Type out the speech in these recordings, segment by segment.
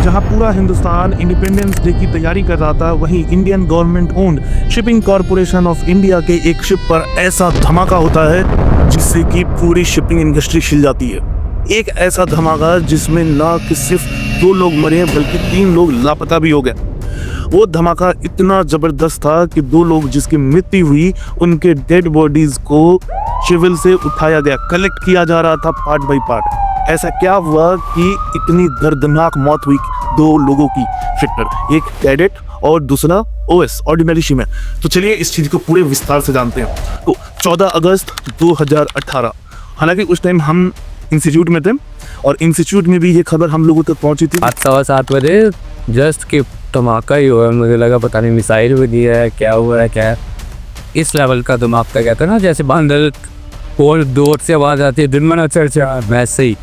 जहां पूरा Hindustan independence day की तैयारी कर रहा था, वहीं Indian government owned shipping corporation of India के एक शिप पर ऐसा धमाका होता है जिससे कि पूरी शिपिंग इंडस्ट्री हिल जाती है। एक ऐसा धमाका जिसमें ना कि सिर्फ 2 लोग मरे बल्कि 3 लोग लापता भी हो गए। वो धमाका इतना जबरदस्त था कि 2 लोग जिसकी मृत्यु हुई, उनके डेड बॉडीज को सिविल से उठाया गया, कलेक्ट किया जा रहा था पार्ट बाय पार्ट। ऐसा क्या हुआ कि इतनी दर्दनाक मौत हुई 2 लोगों की शिप पर, एक कैडेट और दूसरा ओएस ऑर्डिनरी शिप में। तो चलिए इस चीज को पूरे विस्तार से जानते हैं। तो 14 अगस्त 2018, हालांकि उस टाइम हम इंस्टीट्यूट में थे और इंस्टीट्यूट में भी ये खबर हम लोगों तक पहुंची थी। 7:15 बजे जस्ट कि धमाका ही हुआ। मुझे लगा पता नहीं मिसाइल भी दिया है, क्या हुआ है, क्या है। इस लेवल का धमाका कहता है ना, जैसे बांदर और दूर से आवाज आती है, दिन में चर्चा, वैसे ही।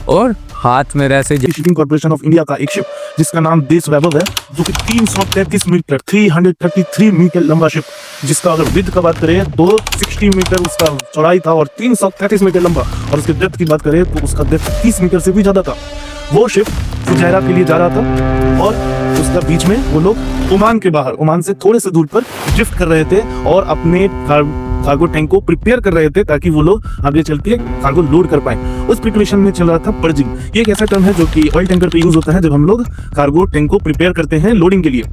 और हाथ में ऐसे शिपिंग कॉर्पोरेशन ऑफ इंडिया का एक शिप जिसका नाम देश वैभव है, जो कि 333 मीटर 333 मीटर लंबा शिप, जिसका अगर विड्थ का बात करें तो 60 मीटर उसका चौड़ाई था और 333 मीटर लंबा, और उसके डेप्थ की बात करें तो उसका डेप्थ 30 मीटर से भी ज्यादा था। वो शिप फुजैरा के लिए जा रहा था और उसका बीच में वो लोग ओमान के बाहर, ओमान से थोड़े से दूर पर ड्रिफ्ट कर रहे थे और अपने कार्गो टैंक को प्रिपेयर कर रहे थे ताकि वो लोग आगे चल के कार्गो लोड कर पाए। उस प्रिपरेशन में चल रहा था पर्जिंग। ये एक ऐसा टर्म है जो कि ऑयल टैंकर पे यूज होता है जब हम लोग कार्गो टैंक को प्रिपेयर करते हैं लोडिंग के लिए।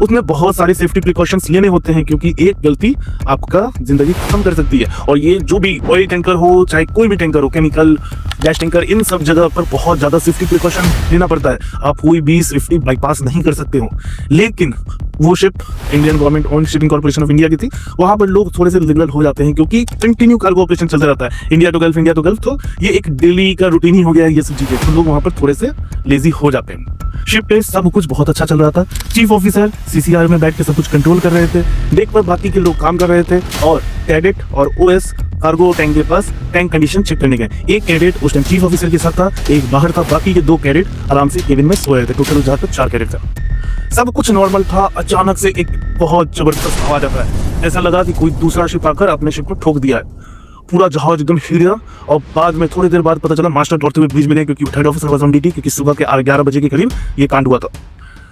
उसमें बहुत सारे सेफ्टी प्रिकॉशंस लेने होते हैं क्योंकि एक गलती आपका जिंदगी खत्म कर सकती है। और ये जो भी ऑयल टैंकर हो, चाहे कोई भी टैंकर हो, केमिकल, गैस टैंकर, इन सब जगह पर बहुत ज्यादा सेफ्टी प्रिकॉशन लेना पड़ता है। आप कोई भी सेफ्टी बाईपास नहीं कर सकते हो। लेकिन वो ship Indian government owned shipping corporation of India की थी। वहां पर लोग थोड़े से लिबरल हो जाते हैं क्योंकि कंटिन्यू कार्गो ऑपरेशन चलता रहता है, India to Gulf, India to Gulf. तो ये एक डेली का रूटीन ही हो गया है ये सब चीजें, तो लोग वहां पर थोड़े से लेजी हो जाते हैं। शिप पे सब कुछ बहुत अच्छा चल रहा था। चीफ ऑफिसर सीसीआर में बैठ के सब कुछ कंट्रोल कर रहे थे, डेक पर बाकी के लोग काम कर रहे थे और कैडेट और ओएस कार्गो टैंक के पास टैंक कंडीशन चेक करने गए। एक कैडेट उस टाइम चीफ ऑफिसर के साथ था, एक बाहर था, बाकी के 2 कैडेट आराम से केबिन में सो रहे थे। टोटल जहाँ तक 4 कैडेट था। सब कुछ नॉर्मल था। अचानक से एक बहुत जबरदस्त आवाज आता है। ऐसा लगा कि कोई दूसरा शिप आकर अपने शिप को ठोक दिया है। पूरा जहाज एकदम हिल गया और बाद में थोड़ी देर बाद पता चला मास्टर दौड़ते हुए बीच में गए क्योंकि head officer was on duty, क्योंकि सुबह के 11 बजे के करीब ये कांड हुआ था।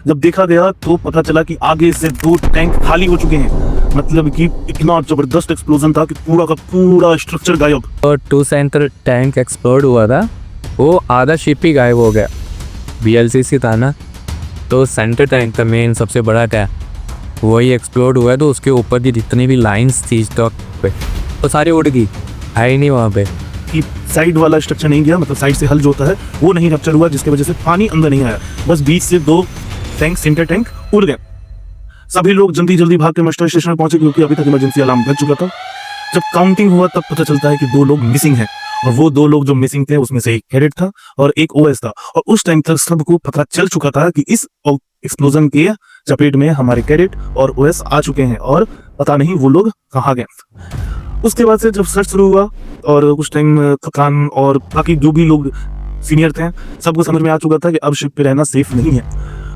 जब देखा गया तो पता चला कि आगे से 2 टैंक खाली हो चुके हैं। मतलब कि इतना जबरदस्त एक्सप्लोजन था कि पूरा का पूरा स्ट्रक्चर गायब। और 2 सेंटर टैंक एक्सप्लोड हुआ था, वो आधा शिप ही गायब हो गया। BLCC था ना, तो सेंटर टैंक था मेन, सबसे बड़ा टैंक, वही एक्सप्लोड हुआ है। तो उसके ऊपर की जितनी भी लाइंस थी स्टॉक पे, तो सारी उड़ गई, है ही नहीं वहाँ पे। कि साइड वाला स्ट्रक्चर नहीं गया, मतलब साइड से हल जो होता है वो नहीं रप्चर हुआ, जिसकी वजह से पानी अंदर नहीं आया। बस बीच से 2 टैंक, सेंटर टैंक उड़ गए। सभी लोग जल्दी जल्दी भाग के मस्टर स्टेशन में पहुंचे क्योंकि अभी तक इमरजेंसी अलार्म बज चुका था। जब काउंटिंग हुआ तब पता चलता है कि 2 लोग मिसिंग हैं और वो 2 लोग जो मिसिंग थे उसमें से एक कैडेट था और एक ओएस था। और उस टाइम तक सबको पता चल चुका था कि इस एक्सप्लोजन के चपेट में हमारे कैडेट और ओएस आ चुके हैं और पता नहीं वो लोग कहाँ गए। उसके बाद से जब सर्च शुरू हुआ और उस टाइम कप्तान और बाकी जो भी लोग सीनियर थे सबको समझ में आ चुका था कि अब शिप पे रहना सेफ नहीं है।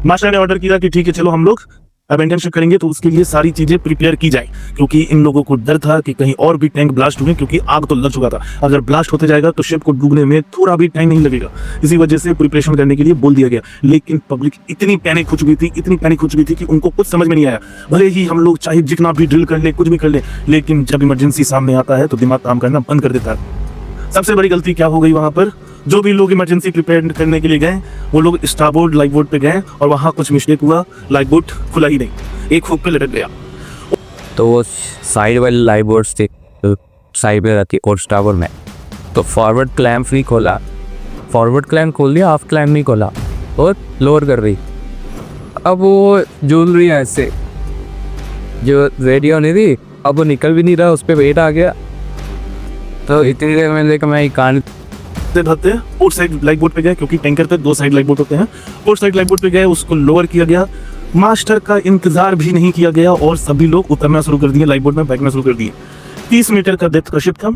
मास्टर ने ऑर्डर किया कि ठीक है चलो हम लोग अबेंडन शिप करेंगे, तो उसके लिए सारी चीजें प्रिपेयर की जाए क्योंकि इन लोगों को डर था कि कहीं और भी टैंक ब्लास्ट हुए, क्योंकि आग तो लग चुका था। अगर ब्लास्ट होते जाएगा तो शिप को डूबने में थोड़ा भी टाइम नहीं लगेगा। इसी वजह से प्रिपरेशन करने के लिए बोल दिया गया। लेकिन पब्लिक इतनी पैनिक हो चुकी थी कि उनको कुछ समझ में नहीं आया। भले ही हम लोग चाहे जितना भी ड्रिल कर ले, कुछ भी कर ले, लेकिन जब इमरजेंसी सामने आता है तो दिमाग काम करना बंद कर देता है। सबसे बड़ी गलती क्या हो गई वहां पर, जो भी लोग इमरजेंसी प्रिपेयर करने के लिए गए वो लोग स्टारबोर्ड लाइफ बोट पे गए और वहां कुछ मिस्टेक हुआ, लाइफ बोट खुला ही नहीं, एक हुक पे लटक गया। तो वो साइड वाली लाइफ बोट्स थी, तो साइड में रहती और स्टारबोर्ड में, तो फॉरवर्ड क्लैम्प नहीं खोला, फॉरवर्ड क्लैम्प खोल दिया, हाफ क्लैम्प नहीं खोला और लोअर कर रही। अब वो झूल रही है ऐसे, जो रेडियो नहीं थी, अब वो निकल भी नहीं रहा, उस पर वेट आ गया। तो इतनी देर में देखा मैं कान भागते पोर्ट साइड लाइफ बोट पे गए क्योंकि टैंकर पे 2 साइड लाइफ बोट होते हैं। पोर्ट साइड लाइफ बोट पे गए, उसको लोअर किया गया। मास्टर का इंतजार भी नहीं किया गया और सभी लोग उतरना शुरू कर दिए, लाइफ बोट में बैठना शुरू कर दिए। 30 मीटर का डेप्थ का शिप था।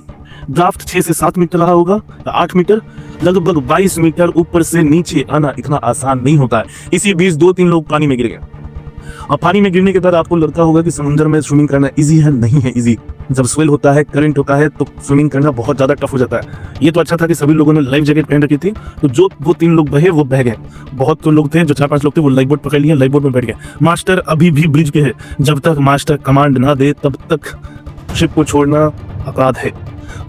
ड्राफ्ट 6 से 7 मीटर रहा होगा, 8 मीटर, लगभग 22 मीटर ऊपर से नीचे आना इतना आसान नहीं होता है। इसी बीच 2-3 लोग पानी में गिर गए। और पानी में गिरने के बाद आपको लगता होगा कि समुद्र में स्विमिंग करना इजी है, नहीं है इजी। जब स्वेल होता है, करंट होता है, तो स्विमिंग करना बहुत ज्यादा टफ हो जाता है। ये तो अच्छा था कि सभी लोगों ने लाइफ जैकेट पहन रखी थी, तो जो वो 3 लोग बहे वो बह गए। बहुत तो लोग थे, जो 4-5 लोग थे, वो लाइफ बोट पकड़ लिए, लाइफ बोट में बैठ गए। मास्टर अभी भी ब्रिज पे है, जब तक मास्टर कमांड ना दे तब तक शिप को छोड़ना अपराध है।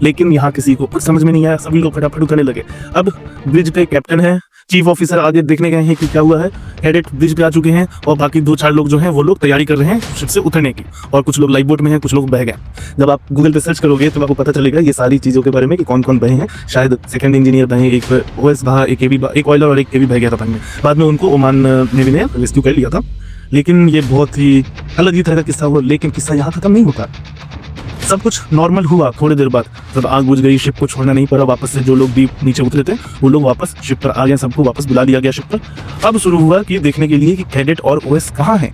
लेकिन यहाँ किसी को कुछ समझ में नहीं आया, सभी लोग फटाफट उतरने लगे। अब ब्रिज पे कैप्टन है, चीफ ऑफिसर आगे देखने गए हैं कि क्या हुआ है, कैडेट ब्रिज पे आ चुके हैं, और बाकी 2-4 लोग जो हैं वो लोग तैयारी कर रहे हैं शिप से उतरने की, और कुछ लोग लाइफ बोट में हैं, कुछ लोग बह गए। जब आप गूगल पे सर्च करोगे तो आपको पता चलेगा ये सारी चीज़ों के बारे में कि कौन कौन बहे हैं। शायद सेकंड इंजीनियर बहे, एक ओएस बहा, एक ऑयलर और एक केवी बह गया था पानी में। बाद में उनको ओमान नेवी ने रेस्क्यू कर लिया था। लेकिन ये बहुत ही अलग ही तरह का किस्सा हुआ, लेकिन किस्सा यहाँ खत्म नहीं होता। सब कुछ नॉर्मल हुआ थोड़ी देर बाद, जब आग बुझ गई, शिप को छोड़ना नहीं पड़ा, वापस से जो लोग भी नीचे उतरे थे वो लोग वापस शिप पर आ गए, सबको वापस बुला लिया गया शिप पर। अब शुरू हुआ कि देखने के लिए कि कैडेट और ओएस कहाँ हैं।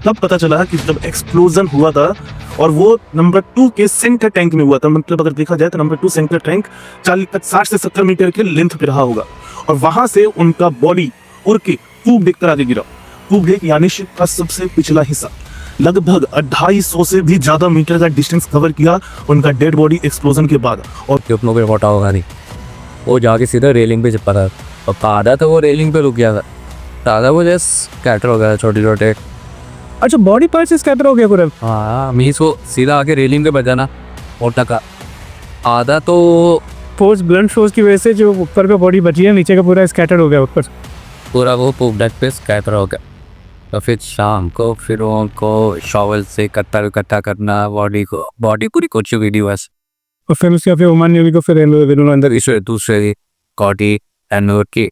तब पता चला कि जब एक्सप्लोजन हुआ था और वो नंबर 2 के सेंटर टैंक में हुआ था, मतलब अगर देखा जाए तो नंबर 2 सेंटर टैंक 60 से 70 मीटर के लेंथ पे रहा होगा, और वहां से उनका बॉडी उड़ के ट्यूब डेक पर आगे गिरा। ट्यूब डेक यानी शिप का सबसे पिछला हिस्सा लगभग 250 से भी ज्यादा मीटर का डिस्टेंस कवर किया उनका डेड बॉडी एक्सप्लोजन के बाद। और अपनों पे फोटा होगा नहीं, वो जाके सीधा रेलिंग पे चिपका था, और आधा तो वो रेलिंग पे रुक गया था, आधा वो जस्ट स्कैटर हो गया था, छोटे छोटे। अच्छा, बॉडी पार्ट से स्कैटर हो गया पूरा? हाँ, मीन्स वो सीधा आके रेलिंग पे बचा ना, मोटा का आधा तो फोर्स, ब्लंट फोर्स की वजह से जो ऊपर का बॉडी बची है, नीचे का पूरा स्कैटर हो गया ऊपर, पूरा वो डेक पे स्कैटर हो गया। तो फिर शाम को फिर उनको शॉवल से इकट्ठा करना बॉडी पूरी कुछ चुकी थी बस। और फिर उसके फिर ओमान नेवी को फिर अंदर इस दूसरे कॉटी एनोर की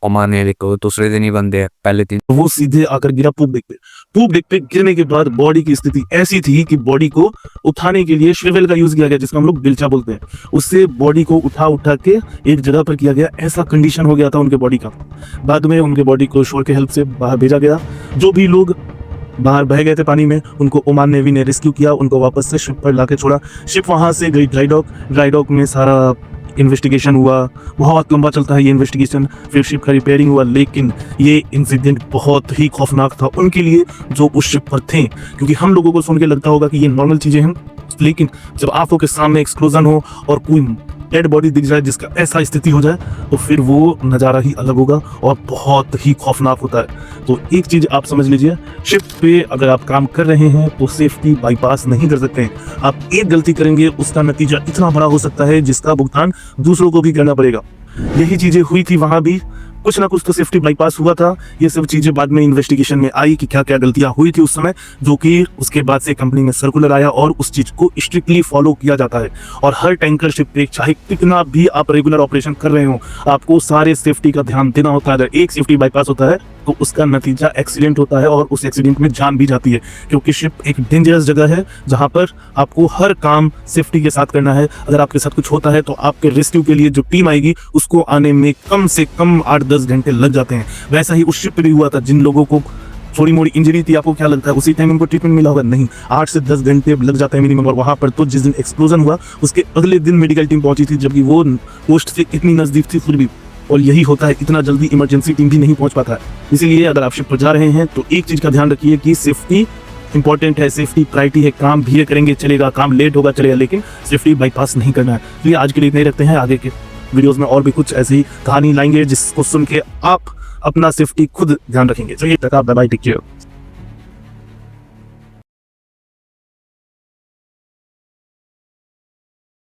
ओमान नेवी को दूसरे दिन ही बंदे, पहले दिन वो सीधे आकर गिरा ट्यूब डेक पे। ट्यूब डेक पे गिरने के बाद बॉडी की स्थिति ऐसी थी कि बॉडी को उठाने के लिए श्वेल का यूज किया गया, जिसको हम लोग बिलचा बोलते हैं। उससे बॉडी को उठा के एक जगह पर किया गया, ऐसा कंडीशन हो गया था उनके बॉडी का। बाद में उनके बॉडी को शोर के हेल्प से बाहर भेजा गया। जो भी लोग बाहर बह गए थे पानी में, उनको ओमान नेवी ने रेस्क्यू किया, उनको वापस से शिप पर लाके छोड़ा। शिप वहां से गई ड्राई डॉक में सारा इन्वेस्टिगेशन हुआ, बहुत लंबा चलता है ये इन्वेस्टिगेशन। फिर शिप का रिपेयरिंग हुआ, लेकिन ये इंसिडेंट बहुत ही खौफनाक था उनके लिए जो उस शिप पर थे, क्योंकि हम लोगों को सुन के लगता होगा कि ये नॉर्मल चीजें हैं, लेकिन जब आंखों के सामने एक्सप्लोजन हो और कोई डेड बॉडी दिख जाए जिसका ऐसा स्थिति हो जाए, तो फिर वो नज़ारा ही अलग होगा और बहुत ही खौफनाक होता है। तो एक चीज़ आप समझ लीजिए, शिप पे अगर आप काम कर रहे हैं तो सेफ्टी बाईपास नहीं कर सकते हैं। आप एक गलती करेंगे, उसका नतीजा इतना बड़ा हो सकता है जिसका भुगतान दूसरों को भी करना पड़ेगा। यही चीज़ें हुई थी वहाँ भी, कुछ ना कुछ तो सेफ्टी बाईपास हुआ था। ये सब चीजें बाद में इन्वेस्टिगेशन में आई कि क्या क्या गलतियां हुई थी उस समय, जो कि उसके बाद से कंपनी में सर्कुलर आया और उस चीज को स्ट्रिक्टली फॉलो किया जाता है। और हर टैंकर शिप पे, चाहे कितना भी आप रेगुलर ऑपरेशन कर रहे हो, आपको सारे सेफ्टी का ध्यान देना होता है। अगर एक सेफ्टी बाईपास होता है तो उसका नतीजा एक्सीडेंट होता है और उस एक्सीडेंट में जान भी जाती है, क्योंकि शिप एक डेंजरस जगह है जहां पर आपको हर काम सेफ्टी के साथ करना है। अगर आपके साथ कुछ होता है तो आपके रेस्क्यू के लिए जो टीम आएगी उसको आने में कम से कम 8-10 घंटे लग जाते हैं। वैसा ही उस शिप पे भी हुआ था। जिन लोगों को थोड़ी मोड़ी इंजरी थी, आपको क्या लगता है उसी टाइम उनको ट्रीटमेंट मिला होगा? नहीं, 8 से 10 घंटे लग जाते हैं मिनिमम। और वहां पर तो जिस दिन एक्सप्लोजन हुआ उसके अगले दिन मेडिकल टीम पहुंची थी, जबकि वो पोस्ट से इतनी नजदीक थी फिर भी। और यही होता है, इतना जल्दी इमरजेंसी टीम भी नहीं पहुंच पाता है। इसीलिए अगर आप शिप पर जा रहे हैं तो एक चीज का ध्यान रखिए कि सेफ्टी इंपॉर्टेंट है, सेफ्टी प्रायोरिटी है। काम धीरे करेंगे चलेगा, काम लेट होगा चलेगा, लेकिन सेफ्टी बाईपास नहीं करना है। इसलिए आज के लिए इतने रखते हैं, आगे के वीडियोस में और भी कुछ ऐसी कहानी लाएंगे जिसको सुन के आप अपना सेफ्टी खुद ध्यान रखेंगे। चलिए, बाय बाय, टेक केयर।